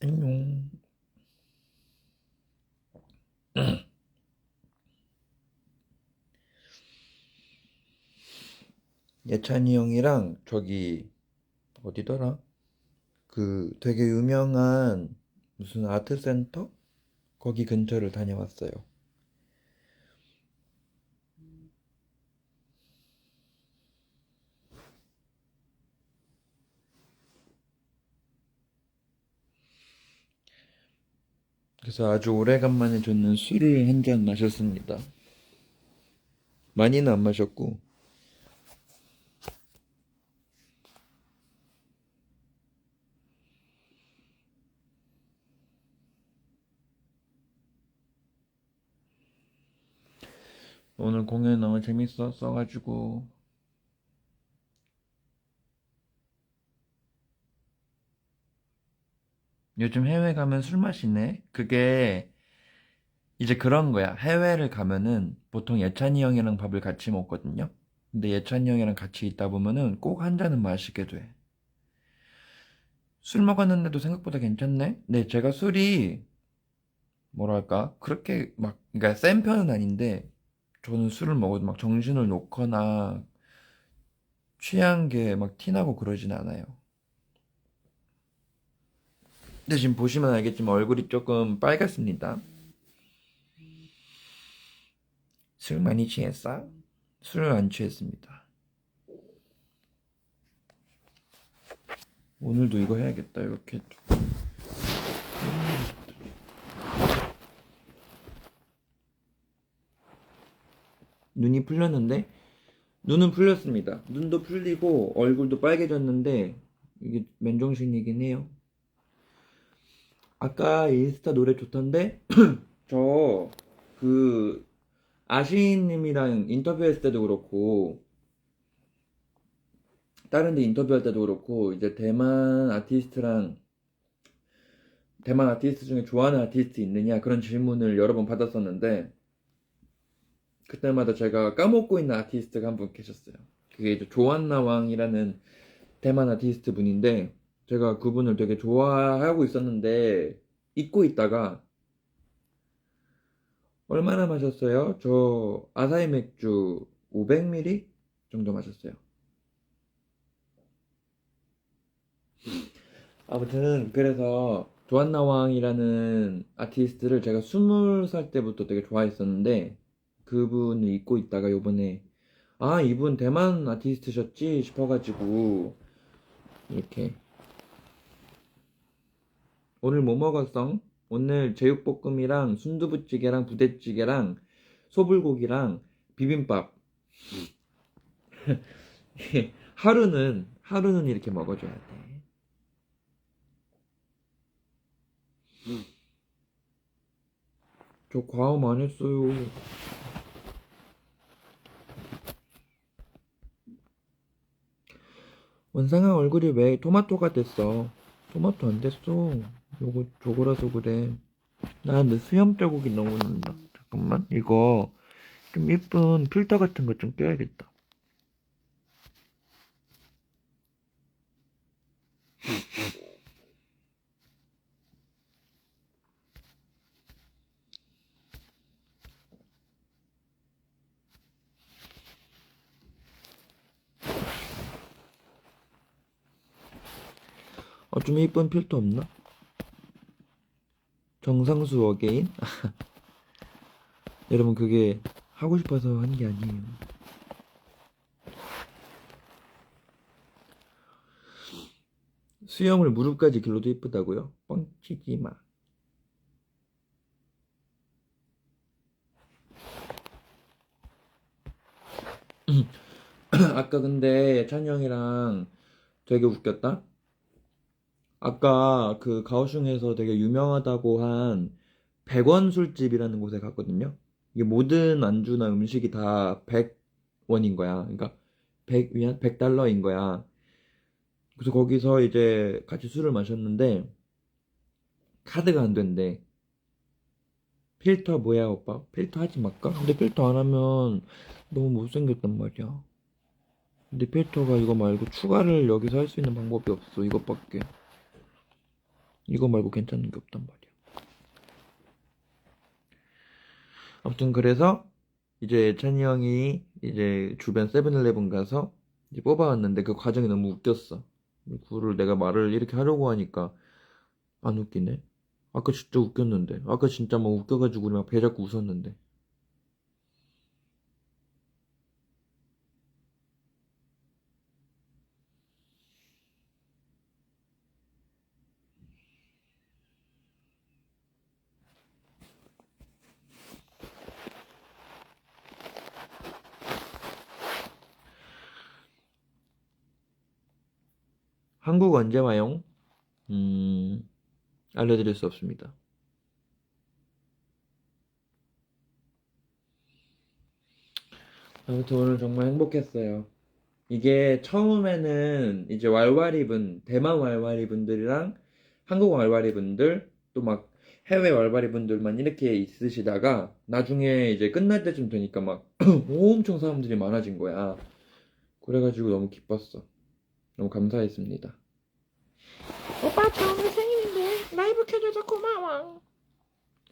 안녕. 예찬이 형이랑 저기 어디더라? 그 되게 유명한 무슨 아트 센터? 거기 근처를 다녀왔어요. 그래서 아주 오래간만에 저는 술을 한 잔 마셨습니다. 많이는 안 마셨고, 오늘 공연 너무 재밌었어가지고, 요즘 해외 가면 술 마시네? 그게 이제 그런 거야. 해외를 가면은 보통 예찬이 형이랑 밥을 같이 먹거든요? 근데 예찬이 형이랑 같이 있다 보면은 꼭 한 잔은 마시게 돼. 술 먹었는데도 생각보다 괜찮네? 네, 제가 술이 뭐랄까 그렇게 막 그러니까 센 편은 아닌데 저는 술을 먹어도 막 정신을 놓거나 취한 게 막 티나고 그러진 않아요. 근데 지금 보시면 알겠지만 얼굴이 조금 빨갛습니다. 술 많이 취했어? 술을 안 취했습니다. 오늘도 이거 해야겠다. 이렇게 눈이 풀렸는데 눈은 풀렸습니다. 눈도 풀리고 얼굴도 빨개졌는데 이게 맨정신이긴 해요. 아까 인스타 노래 좋던데 저 그 아시님이랑 인터뷰했을 때도 그렇고 다른 데 인터뷰할 때도 그렇고 이제 대만 아티스트 중에 좋아하는 아티스트 있느냐 그런 질문을 여러 번 받았었는데 그때마다 제가 까먹고 있는 아티스트가 한 분 계셨어요. 그게 이제 조안나 왕이라는 대만 아티스트 분인데 제가 그분을 되게 좋아하고 있었는데 잊고 있다가 얼마나 마셨어요? 저 아사히 맥주 500ml 정도 마셨어요. 아무튼 그래서 조안나 왕이라는 아티스트를 제가 20살 때부터 되게 좋아했었는데 그분을 잊고 있다가 요번에 아 이분 대만 아티스트셨지 싶어가지고 이렇게 오늘 뭐 먹었어? 오늘 제육볶음이랑 순두부찌개랑 부대찌개랑 소불고기랑 비빔밥 하루는 이렇게 먹어줘야 돼. 저 과음 안 했어요. 원상아 얼굴이 왜 토마토가 됐어? 토마토 안 됐어. 요거 저거라서 그래. 나 근데 수염 자국이 너무 난다. 잠깐만 이거 좀 이쁜 필터 같은 거 좀 껴야겠다. 좀 이쁜 필터 없나? 정상수 어게인? 여러분 그게 하고 싶어서 한 게 아니에요. 수염을 무릎까지 길러도 이쁘다고요? 뻥치지 마. 아까 근데 찬이 형이랑 되게 웃겼다? 아까 그 가오슝에서 되게 유명하다고 한 100원 술집이라는 곳에 갔거든요? 이게 모든 안주나 음식이 다 100원인 거야. 그러니까 100위안 100달러인 거야. 그래서 거기서 이제 같이 술을 마셨는데 카드가 안 된대. 필터 뭐야 오빠? 필터 하지 말까? 근데 필터 안 하면 너무 못생겼단 말이야. 근데 필터가 이거 말고 추가를 여기서 할 수 있는 방법이 없어. 이것밖에. 이거 말고 괜찮은 게 없단 말이야. 아무튼 그래서 이제 찬이 형이 이제 주변 세븐일레븐 가서 이제 뽑아왔는데 그 과정이 너무 웃겼어. 그거를 내가 말을 이렇게 하려고 하니까 안 웃기네. 아까 진짜 웃겼는데. 아까 진짜 막 웃겨가지고 우리 막 배 잡고 웃었는데. 한국 언제 와용? 음, 알려드릴 수 없습니다. 아무튼 오늘 정말 행복했어요. 이게 처음에는 이제 왈왈이 분, 대만 왈왈이 분들이랑 한국 왈왈이 분들, 또 막 해외 왈왈이 분들만 이렇게 있으시다가 나중에 이제 끝날 때쯤 되니까 막 엄청 사람들이 많아진 거야. 그래가지고 너무 기뻤어. 너무 감사했습니다. 오빠 저 오늘 생일인데 라이브 켜줘서 고마워.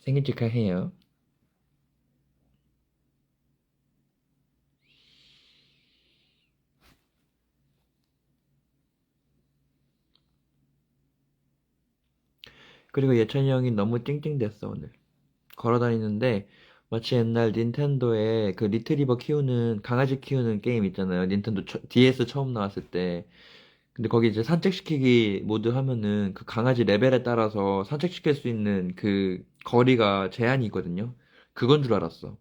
생일 축하해요. 그리고 예찬이 형이 너무 찡찡댔어, 오늘. 걸어다니는데, 마치 옛날 닌텐도에 그 리트리버 키우는, 강아지 키우는 게임 있잖아요. 닌텐도 DS 처음 나왔을 때. 근데 거기 이제 산책시키기 모드 하면은 그 강아지 레벨에 따라서 산책시킬 수 있는 그 거리가 제한이 있거든요. 그건 줄 알았어.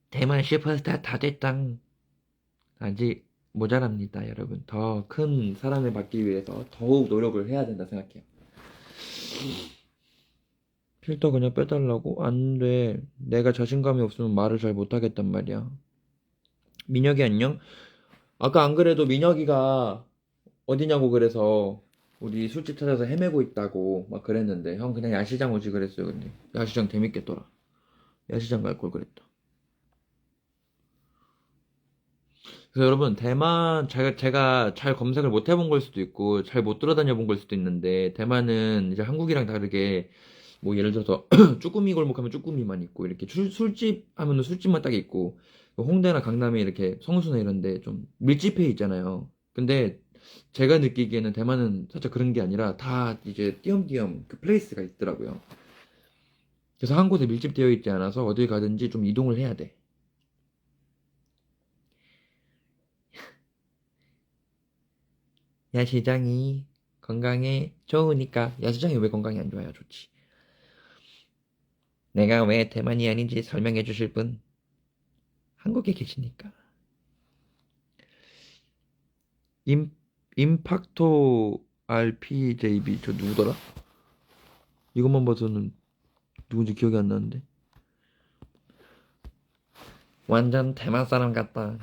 대만 슈퍼스타 다 됐당. 아직 모자랍니다, 여러분. 더 큰 사람을 받기 위해서 더욱 노력을 해야 된다 생각해요. 필터 그냥 빼달라고? 안 돼. 내가 자신감이 없으면 말을 잘 못하겠단 말이야. 민혁이 안녕? 아까 안 그래도 민혁이가 어디냐고 그래서 우리 술집 찾아서 헤매고 있다고 막 그랬는데 형 그냥 야시장 오지 그랬어요. 근데 야시장 재밌겠더라. 야시장 갈 걸 그랬다. 그래서 여러분 대만 제가 잘 검색을 못 해본 걸 수도 있고 잘 못 돌아다녀 본 걸 수도 있는데 대만은 이제 한국이랑 다르게 뭐 예를 들어서 쭈꾸미 골목 하면 쭈꾸미만 있고 이렇게 술집 하면은 술집만 딱 있고 홍대나 강남에 이렇게 성수나 이런 데 좀 밀집해 있잖아요. 근데 제가 느끼기에는 대만은 살짝 그런 게 아니라 다 이제 띄엄띄엄 그 플레이스가 있더라고요. 그래서 한 곳에 밀집되어 있지 않아서 어딜 가든지 좀 이동을 해야 돼. 야시장이 건강에 좋으니까 야시장이 왜 건강에 안 좋아요? 좋지. 내가 왜 대만이 아닌지 설명해 주실 분 한국에 계시니까. 임 임팍토 RPJB 저 누구더라? 이것만 봐서는 누군지 기억이 안 나는데. 완전 대만 사람 같다.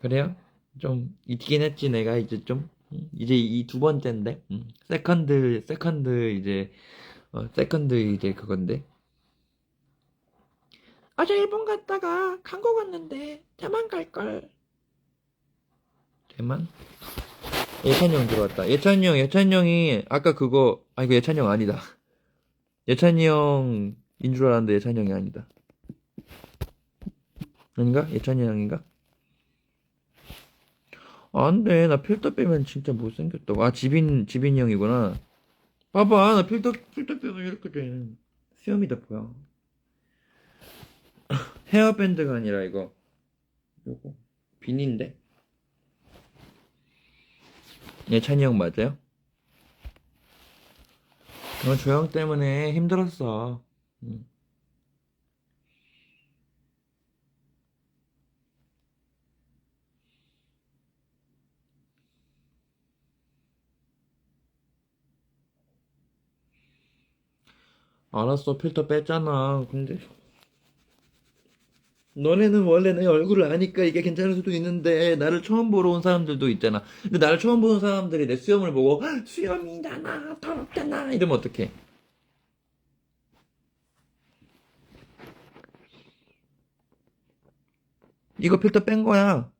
그래요? 좀 있긴 했지 내가 이제 좀 이제 이 두 번째인데 세컨드 이제 세컨드 이제 그건데 어제 일본 갔다가 한국 왔는데 대만 갈걸. 대만 예찬이 형 들어왔다. 예찬이 형이 아까 그거 이거 예찬이 형 아니다. 예찬이 형인 줄 알았는데 예찬이 형이 아니다. 아닌가? 예찬이 형인가? 안 돼. 나 필터 빼면 진짜 못생겼다고. 지빈이 형이구나. 봐봐. 나 필터 빼면 이렇게 돼. 수염이 다 보여. 헤어밴드가 아니라 이거. 요거. 비니인데? 예찬이 형 맞아요? 조형 때문에 힘들었어. 음. 알았어, 필터 뺐잖아. 근데 너네는 원래 내 얼굴을 아니까 이게 괜찮을 수도 있는데 나를 처음 보러 온 사람들도 있잖아. 근데 나를 처음 보는 사람들이 내 수염을 보고 "헉, 수염이잖아, 더럽잖아" 이러면 어떡해? 이거 필터 뺀 거야.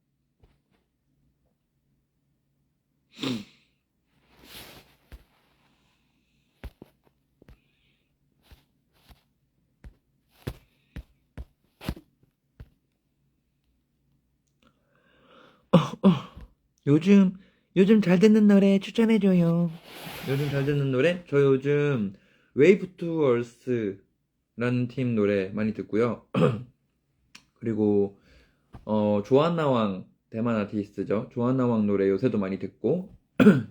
요즘 요즘 잘 듣는 노래 추천해줘요. 요즘 잘 듣는 노래? 저 요즘 웨이브 투 얼스라는 팀 노래 많이 듣고요. 그리고 조한나 왕 대만 아티스트죠. 조한나 왕 노래 요새도 많이 듣고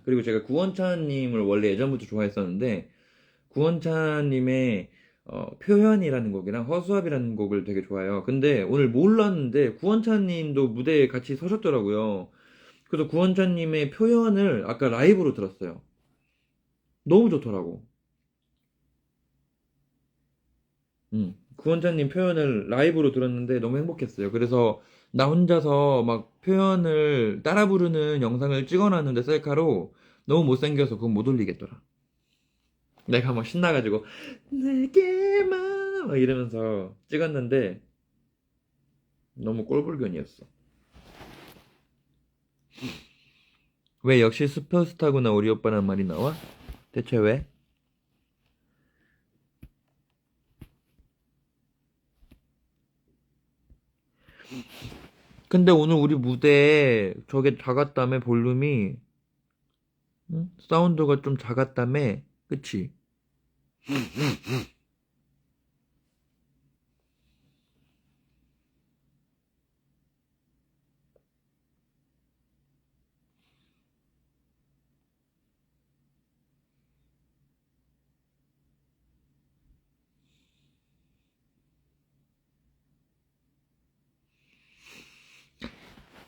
그리고 제가 구원찬님을 원래 예전부터 좋아했었는데 구원찬님의 표현이라는 곡이랑 허수아비라는 곡을 되게 좋아해요. 근데 오늘 몰랐는데 구원찬님도 무대에 같이 서셨더라고요. 그래서 구원찬님의 표현을 아까 라이브로 들었어요. 너무 좋더라고. 구원자님 표현을 라이브로 들었는데 너무 행복했어요. 그래서 나 혼자서 막 표현을 따라 부르는 영상을 찍어놨는데 셀카로 너무 못생겨서 그건 못 올리겠더라. 내가 막 신나가지고 내게만 막 이러면서 찍었는데 너무 꼴불견이었어. 왜 역시 슈퍼스타구나 우리 오빠란 말이 나와? 대체 왜? 근데 오늘 우리 무대에 저게 작았다며 볼륨이 응? 사운드가 좀 작았다며 그치?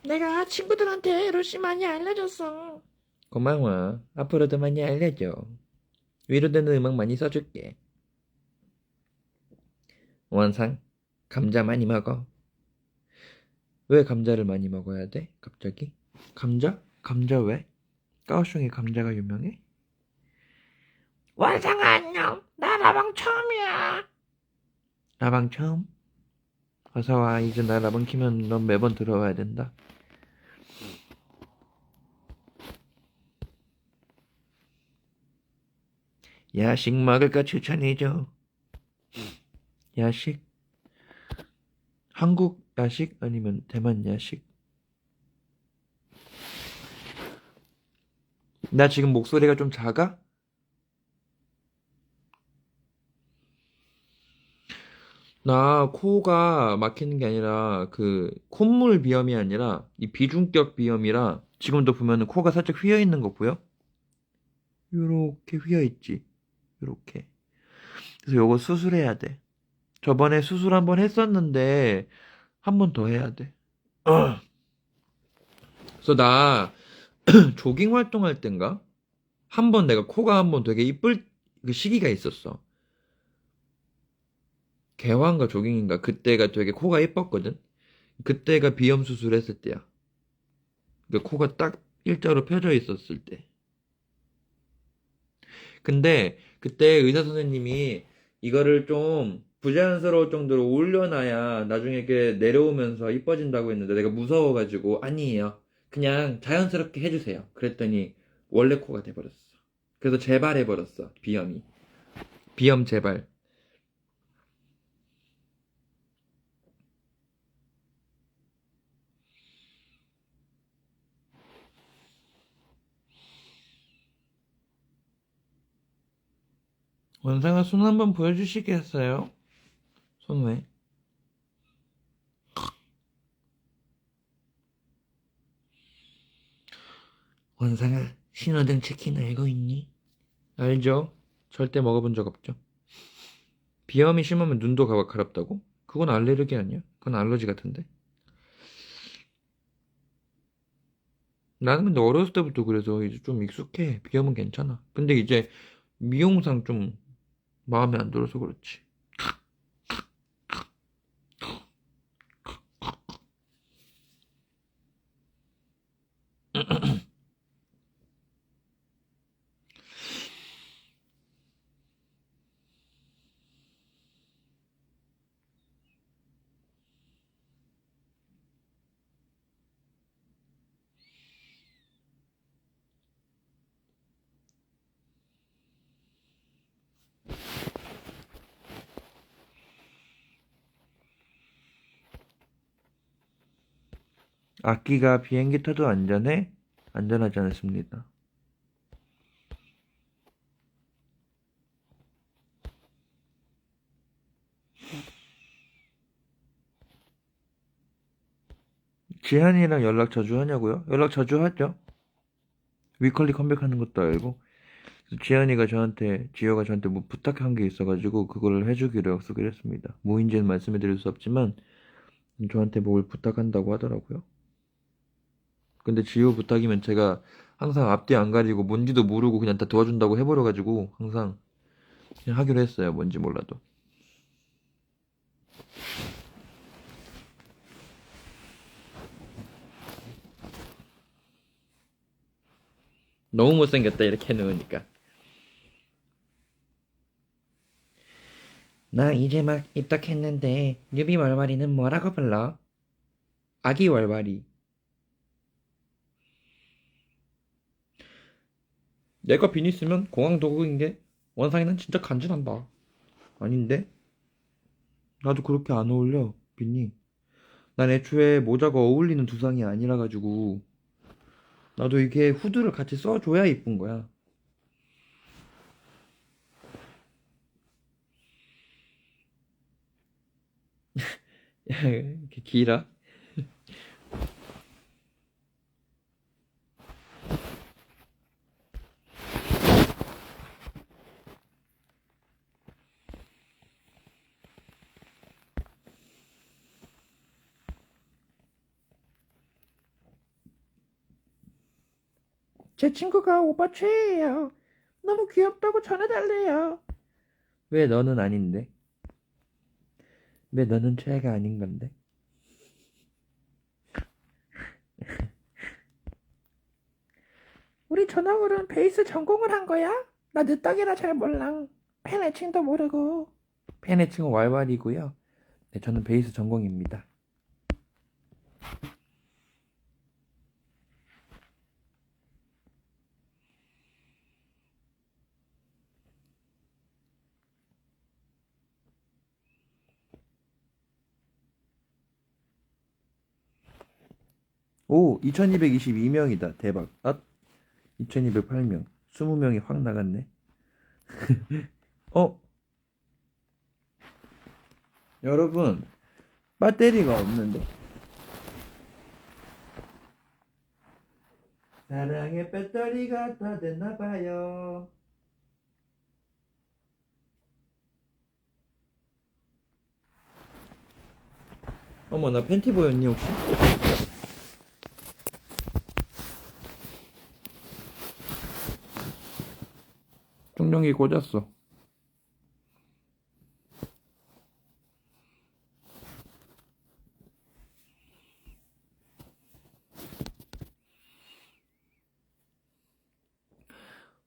내가 친구들한테 루시 많이 알려줬어. 고마워. 앞으로도 많이 알려줘. 위로되는 음악 많이 써줄게. 원상, 감자 많이 먹어. 왜 감자를 많이 먹어야 돼? 갑자기? 감자? 감자 왜? 까오슝이 감자가 유명해? 원상아 안녕. 나 라방 처음이야. 라방 처음? 어서와. 이제 나 라방 키면 넌 매번 들어와야 된다. 야식 먹을 거 추천해줘. 야식? 한국 야식? 아니면 대만 야식? 나 지금 목소리가 좀 작아? 나 코가 막히는 게 아니라 그 콧물 비염이 아니라 이 비중격 비염이라 지금도 보면은 코가 살짝 휘어 있는 거 보여? 요렇게 휘어 있지. 요렇게. 그래서 요거 수술해야 돼. 저번에 수술 한번 했었는데 한 번 더 해야 돼. 그래서 나 조깅 활동할 땐가? 한 번 내가 코가 한 번 되게 이쁠 그 시기가 있었어. 개화인가 조깅인가 그때가 되게 코가 예뻤거든. 그때가 비염 수술했을 때야. 그 코가 딱 일자로 펴져 있었을 때. 근데 그때 의사 선생님이 이거를 좀 부자연스러울 정도로 올려놔야 나중에 이렇게 내려오면서 이뻐진다고 했는데 내가 무서워가지고 아니에요. 그냥 자연스럽게 해주세요. 그랬더니 원래 코가 돼버렸어. 그래서 재발해버렸어. 비염이. 비염 재발. 원상아 손 한번 보여주시겠어요? 손 왜? 원상아 신호등 치킨 알고 있니? 알죠? 절대 먹어본 적 없죠. 비염이 심하면 눈도 가렵다고? 그건 알레르기 아니야? 그건 알러지 같은데? 나는 근데 어렸을 때부터 그래서 이제 좀 익숙해. 비염은 괜찮아. 근데 이제 미용상 좀 마음에 안 들어서 그렇지. 악기가 비행기 타도 안전해? 안전하지 않습니다. 지한이랑 연락 자주 하냐고요? 연락 자주 하죠. 위컬리 컴백하는 것도 알고. 지효가 저한테 뭐 부탁한 게 있어가지고 그걸 해주기로 약속을 했습니다. 뭐인지는 말씀해드릴 수 없지만 저한테 뭘 부탁한다고 하더라고요. 근데 지효 부탁이면 제가 항상 앞뒤 안 가리고 뭔지도 모르고 그냥 다 도와준다고 해버려가지고 항상 그냥 하기로 했어요. 뭔지 몰라도. 너무 못생겼다 이렇게 해놓으니까. 나 이제 막 입덕했는데 뉴비 월와리는 뭐라고 불러? 아기 월와리. 내가 비니 쓰면 공항 도구인 게 원상이는 진짜 간지난다. 아닌데? 나도 그렇게 안 어울려, 비니. 난 애초에 모자가 어울리는 두상이 아니라 가지고 나도 이게 후드를 같이 써줘야 이쁜 거야. 이렇게 길어? 제 친구가 오빠 최애예요. 너무 귀엽다고 전해달래요. 왜 너는 아닌데? 왜 너는 최애가 아닌 건데? 우리 전학으로는 베이스 전공을 한 거야? 나 늦덕이라 잘 몰랑. 팬 애칭도 모르고. 팬 애칭은 왈왈이고요. 네, 저는 베이스 전공입니다. 오, 2222명이다. 대박. 아, 2208명. 20명이 확 나갔네. 어? 여러분, 배터리가 없는데. 사랑의 배터리가 다 됐나봐요. 어머, 나 팬티 보였니, 혹시? 충전기 꽂았어.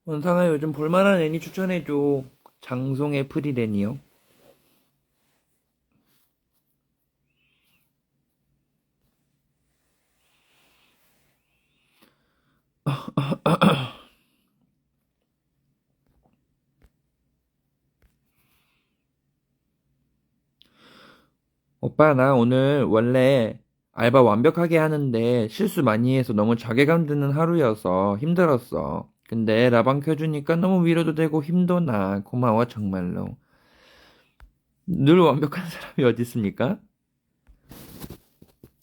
원상아, 요즘 볼만한 애니 추천해줘. 장송의 프리랜이요. 오빠, 나 오늘 원래 알바 완벽하게 하는데 실수 많이 해서 너무 자괴감 드는 하루여서 힘들었어. 근데 라방 켜주니까 너무 위로도 되고 힘도 나. 고마워, 정말로. 늘 완벽한 사람이 어디 있습니까?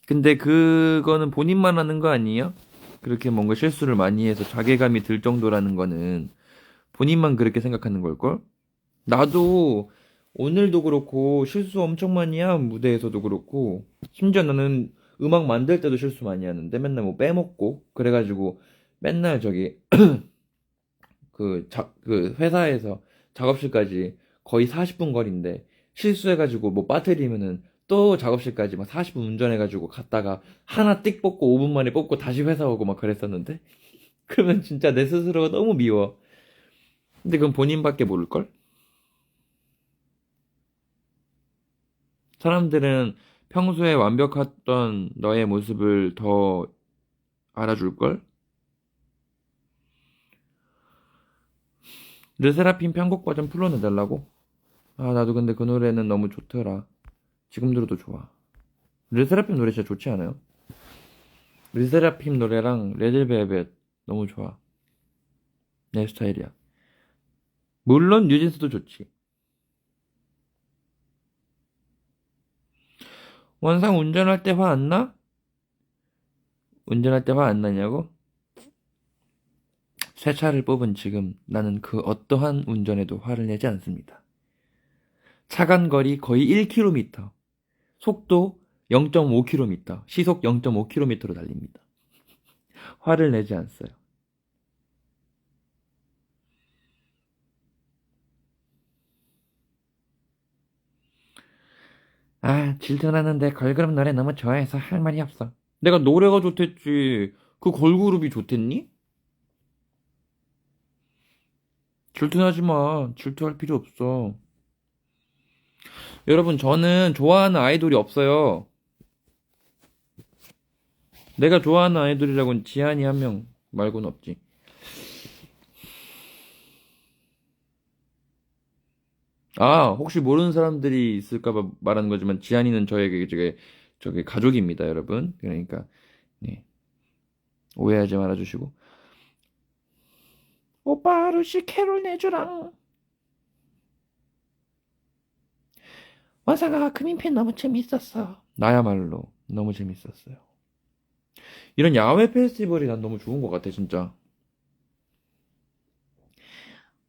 근데 그거는 본인만 하는 거 아니에요? 그렇게 뭔가 실수를 많이 해서 자괴감이 들 정도라는 거는 본인만 그렇게 생각하는 걸걸? 나도 오늘도 그렇고 실수 엄청 많이 한 무대에서도 그렇고 심지어 나는 음악 만들 때도 실수 많이 하는데 맨날 뭐 빼먹고 그래가지고 맨날 저기 그 회사에서 작업실까지 거의 40분 거리인데 실수해가지고 뭐 빠뜨리면은 또 작업실까지 막 40분 운전해가지고 갔다가 하나 띡 뽑고 5분 만에 뽑고 다시 회사 오고 막 그랬었는데 그러면 진짜 내 스스로가 너무 미워. 근데 그건 본인밖에 모를걸? 사람들은 평소에 완벽했던 너의 모습을 더 알아줄걸? 르세라핌 편곡 버전 풀어내달라고? 아, 나도 근데 그 노래는 너무 좋더라. 지금 들어도 좋아. 르세라핌 노래 진짜 좋지 않아요? 르세라핌 노래랑 레드벨벳 너무 좋아. 내 스타일이야. 물론 뉴진스도 좋지. 원상 운전할 때 화 안 나? 운전할 때 화 안 나냐고? 새 차를 뽑은 지금 나는 그 어떠한 운전에도 화를 내지 않습니다. 차간 거리 거의 1km, 속도 0.5km, 시속 0.5km로 달립니다. 화를 내지 않어요. 아, 질투나는데 걸그룹 노래 너무 좋아해서 할 말이 없어. 내가 노래가 좋댔지. 그 걸그룹이 좋댔니? 질투나지 마. 질투할 필요 없어. 여러분, 저는 좋아하는 아이돌이 없어요. 내가 좋아하는 아이돌이라고는 지한이 한 명 말고는 없지. 아, 혹시 모르는 사람들이 있을까봐 말하는 거지만 지한이는 저에게 저기 가족입니다, 여러분. 그러니까 네, 오해하지 말아주시고. 오빠 루시 캐롤 내주랑. 원상아 금인篇너무 재밌었어. 나야말로 너무 재밌었어요. 이런 야외 페스티벌이 난 너무 좋은 것 같아, 진짜.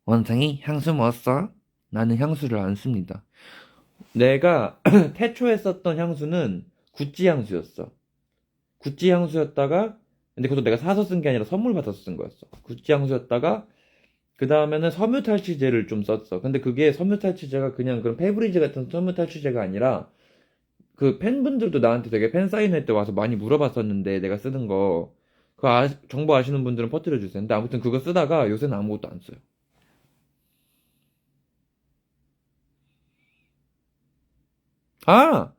원상이 향수 뭐 써? 나는 향수를 안 씁니다. 내가 태초에 썼던 향수는 구찌 향수였어. 구찌 향수였다가, 근데 그것도 내가 사서 쓴 게 아니라 선물 받아서 쓴 거였어. 구찌 향수였다가, 그 다음에는 섬유 탈취제를 좀 썼어. 근데 그게 섬유 탈취제가 그냥 그런 페브리즈 같은 섬유 탈취제가 아니라, 그 팬분들도 나한테 되게 팬 사인회 때 와서 많이 물어봤었는데, 내가 쓰는 거. 정보 아시는 분들은 퍼뜨려 주세요. 근데 아무튼 그거 쓰다가 요새는 아무것도 안 써요. 아!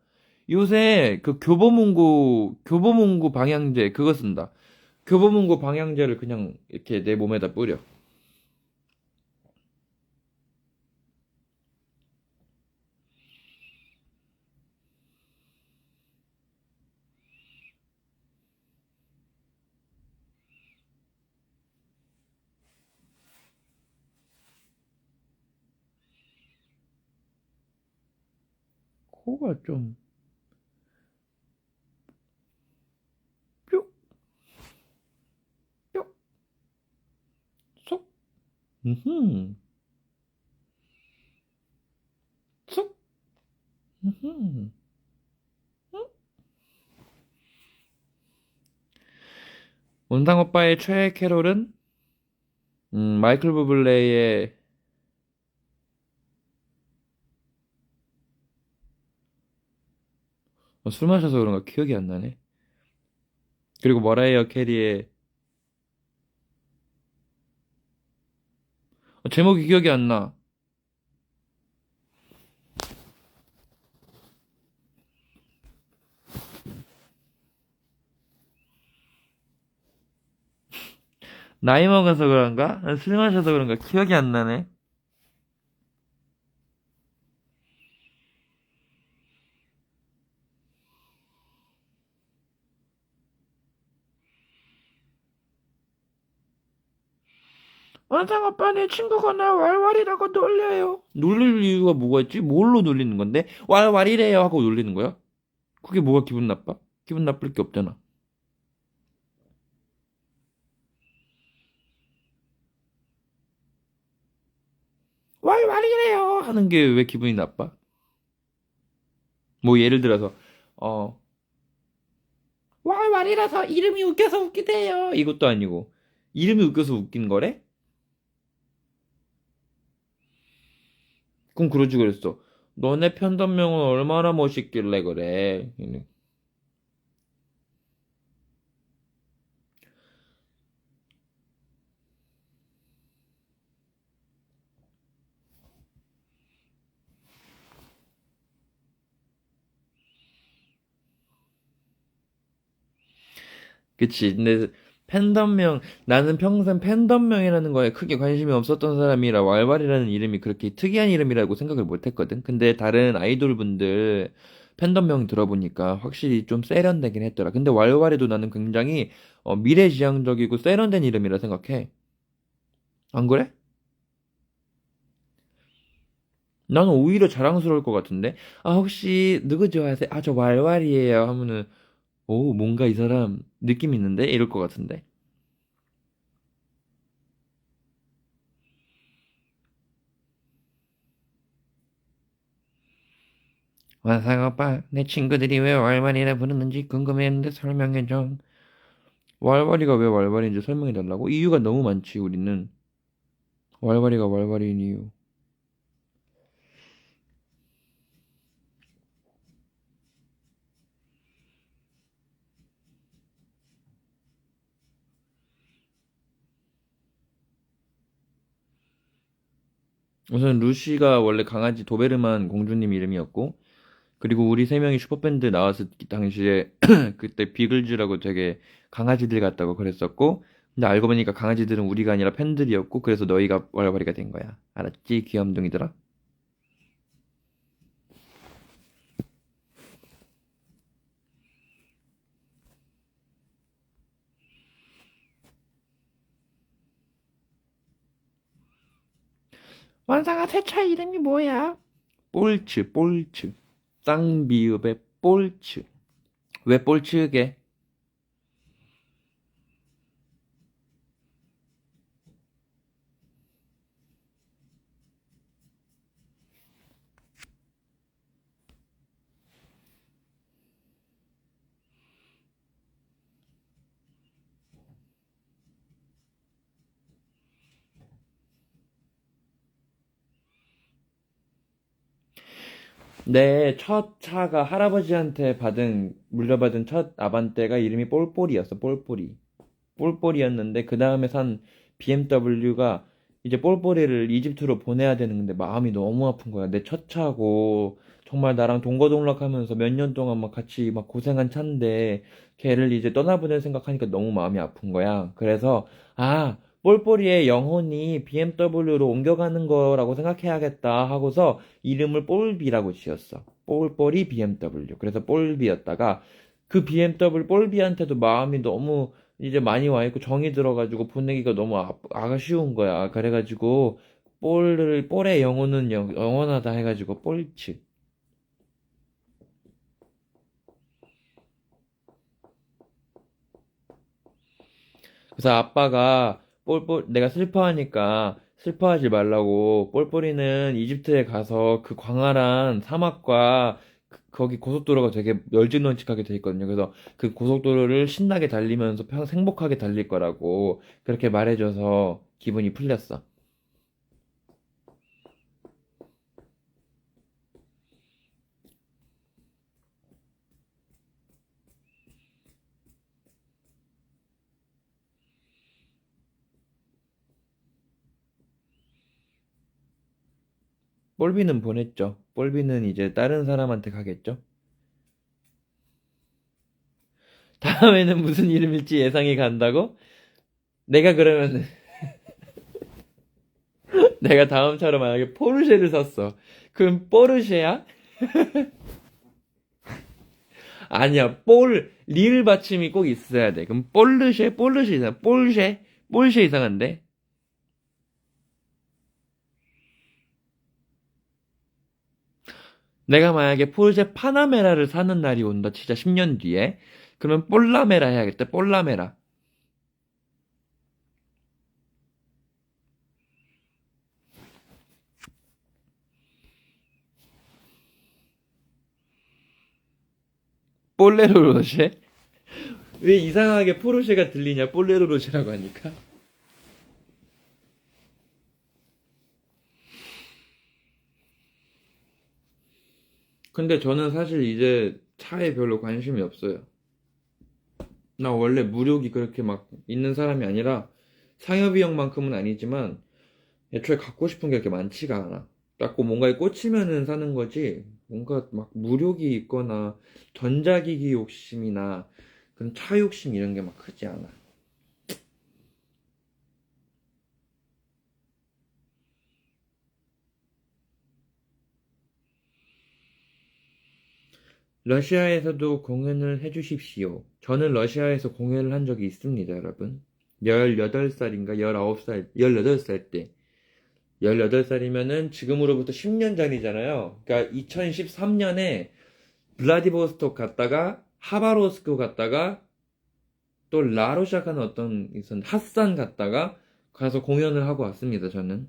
요새 그 교보문고 방향제 그거 쓴다. 교보문고 방향제를 그냥 이렇게 내 몸에다 뿌려. 코가 좀 뾰, 뾰, 쏙, 음, 쏙, 음. 원상 오빠의 최애 캐롤은 마이클 부블레의 술 마셔서 그런가 기억이 안 나네. 그리고 머라이어 캐리의 제목이 기억이 안 나. 나이 먹어서 그런가? 술 마셔서 그런가 기억이 안 나네. 원상 오빠 내 친구가 나 왈왈이라고 놀려요. 놀릴 이유가 뭐가 있지? 뭘로 놀리는 건데? 왈왈이래요 하고 놀리는 거야? 그게 뭐가 기분 나빠? 기분 나쁠 게 없잖아. 왈왈이래요. 하는 게 왜 기분이 나빠? 뭐 예를 들어서 어 왈왈이라서 이름이 웃겨서 웃기대요. 이것도 아니고 이름이 웃겨서 웃긴 거래? 그럼 그러지 그랬어. 너네 팬덤명은 얼마나 멋있길래 그래. 그치. 근데 팬덤명, 나는 평생 팬덤명이라는 거에 크게 관심이 없었던 사람이라 왈왈이라는 이름이 그렇게 특이한 이름이라고 생각을 못 했거든. 근데 다른 아이돌 분들 팬덤명 들어보니까 확실히 좀 세련되긴 했더라. 근데 왈왈이도 나는 굉장히 미래지향적이고 세련된 이름이라 생각해. 안 그래? 나는 오히려 자랑스러울 것 같은데? 아, 혹시 누구 좋아하세요? 아, 저 왈왈이에요. 하면은, 오, 뭔가 이 사람 느낌 있는데? 이럴 것 같은데? 완상 오빠, 내 친구들이 왜 왈왈이라 부르는지 궁금했는데 설명해줘. 왈왈이가 왜 왈왈인지 설명해달라고? 이유가 너무 많지, 우리는. 왈왈이가 왈왈인 이유. 우선 루시가 원래 강아지 도베르만 공주님 이름이었고, 그리고 우리 세 명이 슈퍼밴드 나왔을 당시에 그때 비글즈라고 되게 강아지들 같다고 그랬었고, 근데 알고 보니까 강아지들은 우리가 아니라 팬들이었고, 그래서 너희가 왈왈이가 된 거야. 알았지? 귀염둥이들아? 원상아 세차 이름이 뭐야? 폴츠, 폴츠. 쌍비읍의 폴츠. 왜 폴츠게? 내 첫 차가 할아버지한테 물려받은 첫 아반떼가 이름이 პოლ폴이었어, პოლ폴이. 폴폴이었는데, 그 다음에 산 BMW가 이제 폴폴이를 이집트로 보내야 되는데 마음이 너무 아픈 거야. 내 첫 차고, 정말 나랑 동거동락하면서 몇 년 동안 막 같이 막 고생한 차인데, 걔를 이제 떠나보낼 생각하니까 너무 마음이 아픈 거야. 그래서, 아, 폴폴이의 영혼이 BMW로 옮겨가는 거라고 생각해야겠다 하고서 이름을 폴비라고 지었어. 폴폴이 BMW. 그래서 폴비였다가 그 BMW 폴비한테도 마음이 너무 이제 많이 와 있고 정이 들어가지고 보내기가 너무 아쉬운 거야. 그래가지고 볼의 영혼은 영원하다 해가지고 폴츠. 그래서 아빠가 내가 슬퍼하니까 슬퍼하지 말라고 폴폴이는 이집트에 가서 그 광활한 사막과 거기 고속도로가 되게 널찍널찍하게 돼 있거든요. 그래서 그 고속도로를 신나게 달리면서 평생 행복하게 달릴 거라고 그렇게 말해줘서 기분이 풀렸어. 폴비는 보냈죠. 폴비는 이제 다른 사람한테 가겠죠. 다음에는 무슨 이름일지 예상이 간다고? 내가 그러면 내가 다음처럼 만약에 포르쉐를 샀어. 그럼 포르쉐야? 아니야. 리을 받침이 꼭 있어야 돼. 그럼 폴르쉐 이상, 폴쉐 이상한데? 내가 만약에 포르쉐 파나메라를 사는 날이 온다. 진짜 10년 뒤에. 그러면 폴라메라 해야겠다. 폴라메라. 볼레로 로쉐? 왜 이상하게 포르쉐가 들리냐? 볼레로 로쉐라고 하니까. 근데 저는 사실 이제 차에 별로 관심이 없어요. 나 원래 무력이 그렇게 막 있는 사람이 아니라 상여비용만큼은 아니지만 애초에 갖고 싶은 게 그렇게 많지가 않아. 갖고 뭔가에 꽂히면은 사는 거지. 뭔가 막 무력이 있거나 전자기기 욕심이나 그런 차 욕심 이런 게 막 크지 않아. 러시아에서도 공연을 해주십시오. 저는 러시아에서 공연을 한 적이 있습니다, 여러분. 18살인가 19살, 18살 때. 18살이면은 지금으로부터 10년 전이잖아요. 그러니까 2013년에 블라디보스톡 갔다가 하바로스크 갔다가 또 라로샤카는 어떤 핫산 갔다가 가서 공연을 하고 왔습니다, 저는.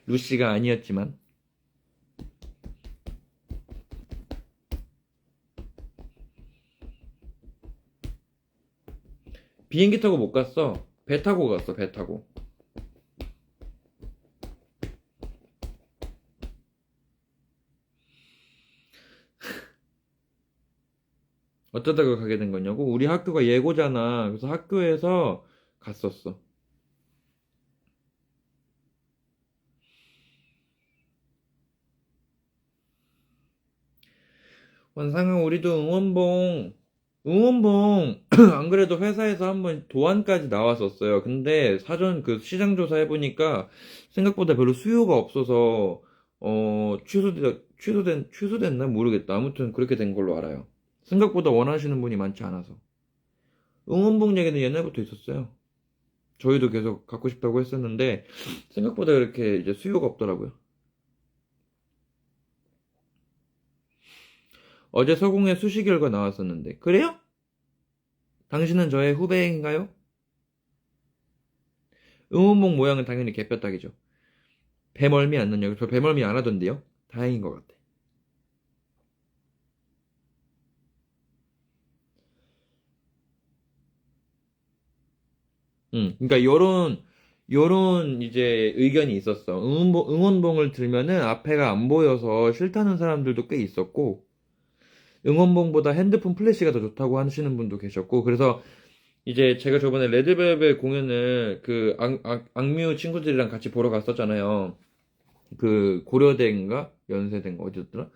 루시가 아니었지만. 비행기 타고 못 갔어. 배 타고 갔어, 배 타고. 어쩌다가 가게 된 거냐고? 우리 학교가 예고잖아. 그래서 학교에서 갔었어. 원상은 우리도 응원봉, 안 그래도 회사에서 한번 도안까지 나왔었어요. 근데 사전 그 시장 조사 해보니까 생각보다 별로 수요가 없어서, 취소됐나? 모르겠다. 아무튼 그렇게 된 걸로 알아요. 생각보다 원하시는 분이 많지 않아서. 응원봉 얘기는 옛날부터 있었어요. 저희도 계속 갖고 싶다고 했었는데, 생각보다 그렇게 이제 수요가 없더라고요. 어제 서공에 수시 결과 나왔었는데, 그래요? 당신은 저의 후배인가요? 응원봉 모양은 당연히 개뼈딱이죠. 배멀미 안 넣냐고? 저 배멀미 안 하던데요? 다행인 것 같아. 그러니까 요런 이제 의견이 있었어. 응원봉을 들면은 앞에가 안 보여서 싫다는 사람들도 꽤 있었고, 응원봉보다 핸드폰 플래시가 더 좋다고 하시는 분도 계셨고, 그래서 이제 제가 저번에 레드벨벳 공연을 그 악뮤 친구들이랑 같이 보러 갔었잖아요. 그 고려대인가? 연세대인가? 어디였더라?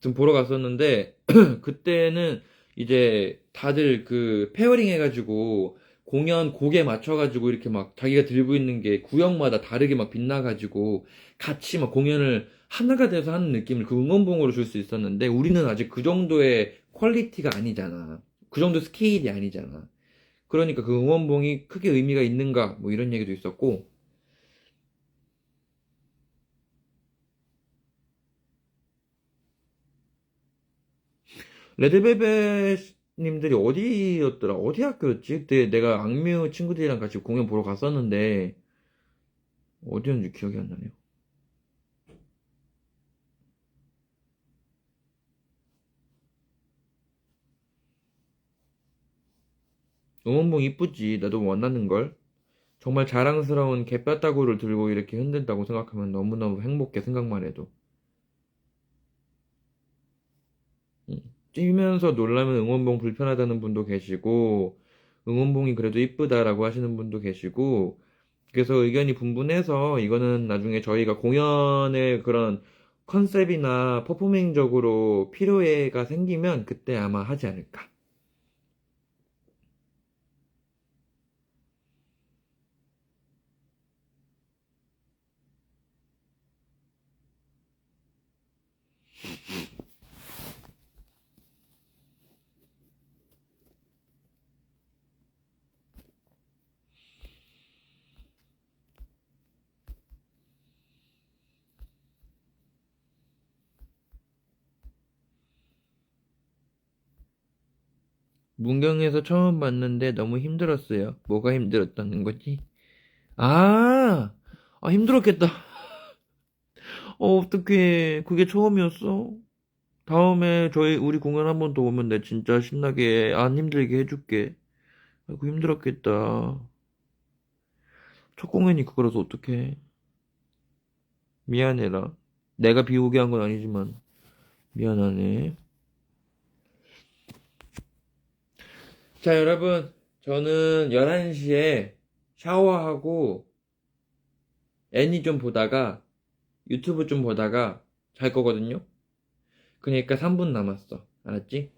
좀 보러 갔었는데 그때는 이제 다들 그 페어링 해가지고 공연 곡에 맞춰가지고 이렇게 막 자기가 들고 있는 게 구역마다 다르게 막 빛나가지고 같이 막 공연을 하나가 돼서 하는 느낌을 그 응원봉으로 줄 수 있었는데 우리는 아직 그 정도의 퀄리티가 아니잖아. 그 정도 스케일이 아니잖아. 그러니까 그 응원봉이 크게 의미가 있는가 뭐 이런 얘기도 있었고 레드벨벳님들이 어디였더라? 어디 학교였지? 그때 내가 악뮤 친구들이랑 같이 공연 보러 갔었는데 어디였는지 기억이 안 나네요. 응원봉 이쁘지. 나도 원하는걸. 정말 자랑스러운 개뼈다구를 들고 이렇게 흔든다고 생각하면 너무너무 행복해. 생각만 해도. 음. 뛰면서 놀라면 응원봉 불편하다는 분도 계시고 응원봉이 그래도 이쁘다라고 하시는 분도 계시고 그래서 의견이 분분해서 이거는 나중에 저희가 공연의 그런 컨셉이나 퍼포밍적으로 필요해가 생기면 그때 아마 하지 않을까. 문경에서 처음 봤는데 너무 힘들었어요. 뭐가 힘들었다는 거지? 아, 힘들었겠다. 어떡해. 그게 처음이었어? 다음에 우리 공연 한 번 더 오면 내 진짜 신나게 안 힘들게 해줄게. 아이고, 힘들었겠다. 첫 공연이 그거라서 어떡해. 미안해라. 내가 비우게 한 건 아니지만. 미안하네. 자, 여러분. 저는 11시에 샤워하고 애니 좀 보다가 유튜브 좀 보다가 잘 거거든요. 그러니까 3분 남았어. 알았지?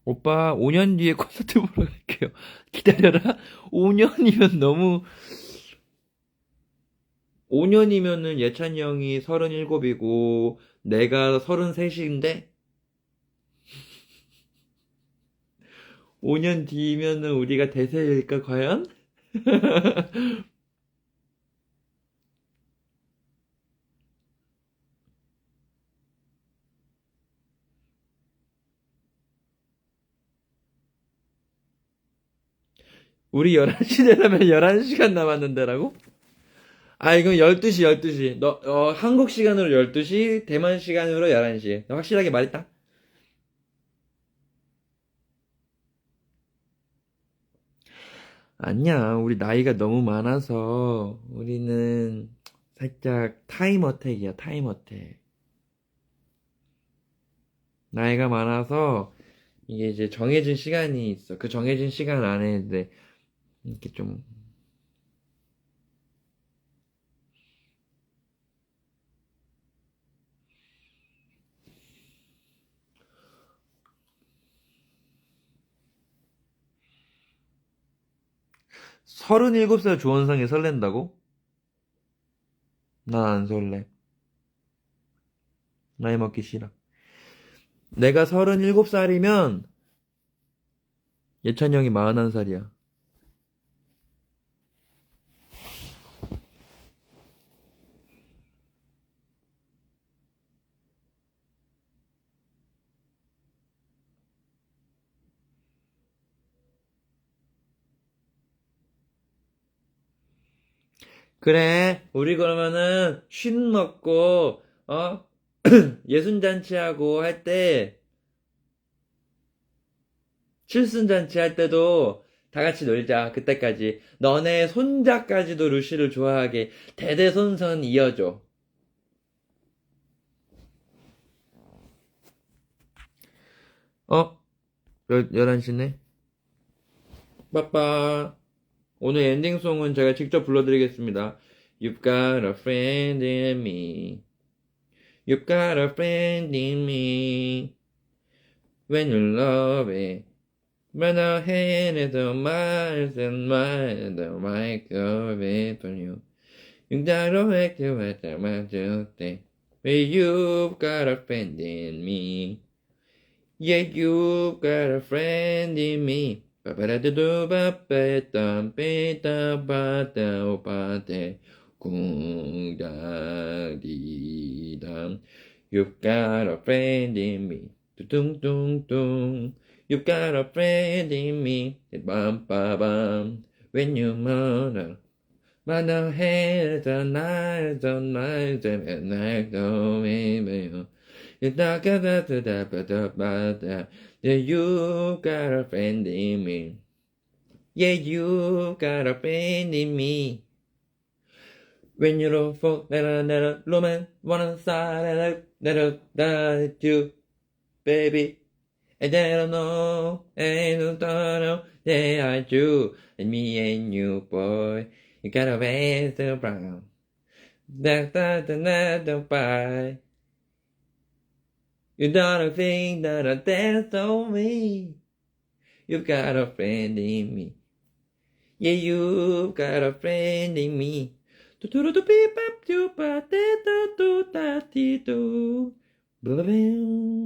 오빠, 5년 뒤에 콘서트 보러 갈게요. 기다려라. 5년이면 너무, 5년이면은 예찬이 형이 37이고, 내가 33인데, 5년 뒤면은 우리가 대세일까, 과연? 우리 11시 되려면 11시간 남았는데라고? 아, 이건 12시, 12시. 한국 시간으로 12시, 대만 시간으로 11시. 너 확실하게 말했다? 아니야, 우리 나이가 너무 많아서, 우리는 살짝 타임 어택이야, 타임 어택. 나이가 많아서, 이게 이제 정해진 시간이 있어. 그 정해진 시간 안에 이제, 이렇게 좀, 서른일곱 살 조원상이 설렌다고? 난 안 설레. 나이 먹기 싫어. 내가 37살이면 예찬이 형이 41살이야. 그래, 우리 그러면은 쉰 먹고, 예순잔치하고 할 때, 칠순잔치 할 때도 다 같이 놀자. 그때까지. 너네 손자까지도 루시를 좋아하게 대대손손 이어줘. 어? 11시네? 빠빠. 오늘 엔딩송은 제가 직접 불러드리겠습니다. You've got a friend in me. You've got a friend in me. When you love it. When our hand is a miles and miles, the right of it for you. You gotta make you what I want to say. Well, you've got a friend in me. Yeah, you've got a friend in me. 빠바라두두바빠땀삐따바따오빠떼 궁다리담. You've got a friend in me. 뚜둥둥둥. You've got a friend in me. Bum ba bum. When you murder. But the head the night the night the night the way you talk about the yeah, you got a friend in me. Yeah, you got a friend in me. When you look for that woman, one side that you, baby. And I don't know, and I don't know, yeah, I do. And me and you, boy, you gotta wait the brown. That by. You don't think that I dance on me. You've got a friend in me. Yeah, you've got a friend in me. Do do do beep bap do ba da da do da dee do. Blah blah.